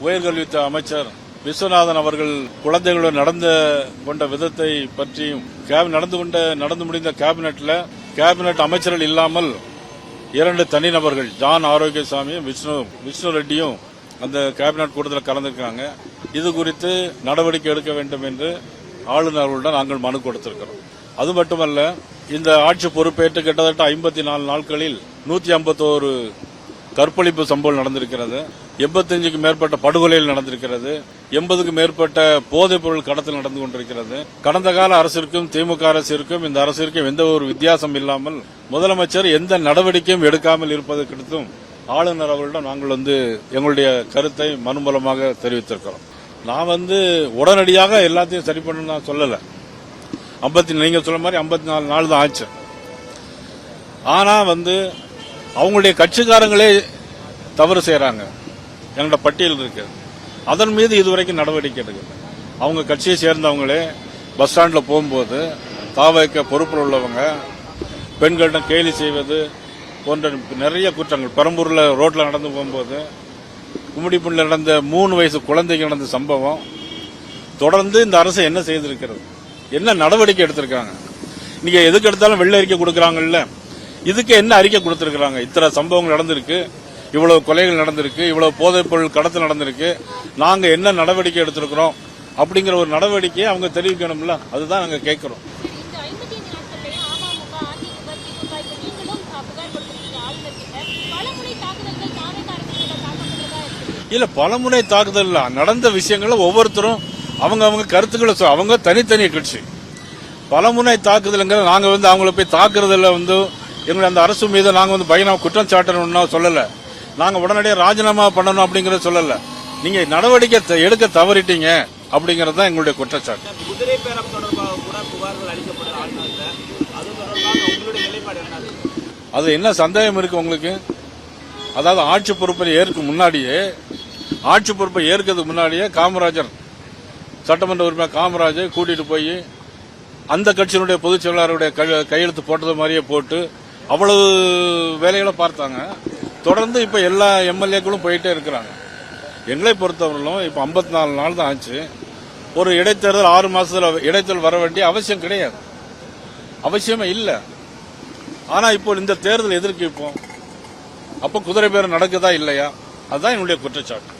உயர்கல்வித்துறை அமைச்சர் விஸ்வநாதன் அவர்கள் குழந்தைகளுடன் நடந்து கொண்ட விதத்தை பற்றியும் நடந்து முடிந்த கேபினெட் அமைச்சர்கள் இல்லாமல் 2 தனிநபர்கள் ஜான் ஆரோக்கியசாமியும் விஷ்ணு ரெட்டியும் அந்த கேபினெட் கூட்டத்தில் கலந்துருக்காங்க. இது குறித்து நடவடிக்கை எடுக்க வேண்டும் என்று ஆளுநர்களுடன் நாங்கள் மனு கொடுத்திருக்கிறோம். அது மட்டுமல்ல, இந்த ஆட்சி பொறுப்பேற்று கிட்டத்தட்ட 54 நாட்களில் 151 கற்பழிப்பு சம்பவம் நடந்திருக்கிறது, 85க்கும் மேற்பட்ட படுகொலைகள் நடந்திருக்கிறது, 80க்கும் மேற்பட்ட போதைப் பொருள் கடத்தல் நடந்து கொண்டிருக்கிறது. கடந்த கால அரசிற்கும் திமுக அரசிற்கும் இந்த அரசிற்கும் எந்த ஒரு வித்தியாசம் இல்லாமல் முதலமைச்சர் எந்த நடவடிக்கையும் எடுக்காமல் இருப்பது குறித்தும் ஆளுநர் அவர்களிடம் நாங்கள் எங்களுடைய கருத்தை மனு மூலமாக தெரிவித்திருக்கிறோம். நான் உடனடியாக எல்லாத்தையும் சரி பண்ண நான் சொல்லல. நீங்க சொல்ல மாதிரி 54 நாள் தான் ஆச்சு. ஆனா அவங்களுடைய கட்சிக்காரங்களே தவறு செய்யறாங்க. எங்களோட பட்டியல் இருக்கு. அதன் மீது இதுவரைக்கும் நடவடிக்கை எடுக்கல. அவங்க கட்சியை சேர்ந்தவங்களே பஸ் ஸ்டாண்ட்ல போகும்போது தாவைக்க பொறுப்பில் உள்ளவங்க பெண்களிடம் கேலி செய்வது போன்ற நிறைய குற்றங்கள், பெரம்பூர்ல ரோட்ல நடந்து போகும்போது, கும்மிடிப்பூண்டில் நடந்த 3 வயசு குழந்தைக்கு நடந்த சம்பவம், தொடர்ந்து இந்த அரசு என்ன செய்திருக்கிறது, என்ன நடவடிக்கை எடுத்திருக்காங்க? நீங்க எதுக்கு எடுத்தாலும் வெள்ளை அறிக்கை கொடுக்கறாங்கல்ல, இதுக்கு என்ன அறிக்கை கொடுத்திருக்காங்க? இத்தனை சம்பவங்கள் நடந்திருக்கு, இவ்வளவு கொலைகள் நடந்திருக்கு, இவ்வளவு போதைப் பொருள் கடத்தல் நடந்திருக்கு, நாங்க என்ன நடவடிக்கை எடுத்திருக்கிறோம் அப்படிங்கிற ஒரு நடவடிக்கையை அவங்க தெரிவிக்கணும்ல. அதுதான் நாங்க கேட்கிறோம். இல்ல, பலமுறை தாக்குதல் நடந்த விஷயங்கள ஒவ்வொருத்தரும் அவங்க கருத்துக்களை அவங்க தனித்தனி கட்சி. பலமுறை தாக்குதல் நாங்க அவங்கள போய் தாக்குறதுல எங்களை அந்த அரசு மீது நாங்க பயணம் குற்றம் சாட்டணும்னா சொல்லல. நாங்க உடனடியாக ராஜினாமா பண்ணணும் அப்படிங்கறத சொல்லல. நீங்க நடவடிக்கை எடுக்க தவறிட்டீங்க அப்படிங்கறது தான் எங்களுடைய குற்றச்சாட்டு. குதிரை பேரம் தொடர்பாக கூட புகார்கள் அளிக்கப்பட்ட அது தொடர்பாக உங்களுடைய நிலைப்பாடு என்ன? அது என்ன சந்தேகம் இருக்கு உங்களுக்கு? அதாவது ஆட்சி பொறுப்பை ஏற்கிறதுக்கு முன்னாடியே காமராஜர் சட்டமன்ற உறுப்பினர் காமராஜர் கூட்டிட்டு போய் அந்த கட்சியினுடைய பொதுச் செயலாளருடைய கையெழுத்து போட்டது மாதிரியே போட்டு அவ்வளவு வேலைகளை பார்த்தாங்க. தொடர்ந்து இப்ப எல்லா எம்எல்ஏக்களும் போயிட்டே இருக்கிறாங்க. எங்களை பொறுத்தவரையிலும் இப்ப 54 நாள் தான் ஆச்சு. ஒரு இடைத்தேர்தல் 6 மாசத்துல இடைத்தேர்தல் வர வேண்டிய அவசியம் கிடையாது, அவசியமே இல்லை. ஆனா இப்போ இந்த தேர்தல் எதற்கு? இப்போ அப்ப குதிரை பேரம் நடக்குதா இல்லையா? அதுதான் என்னுடைய குற்றச்சாட்டு.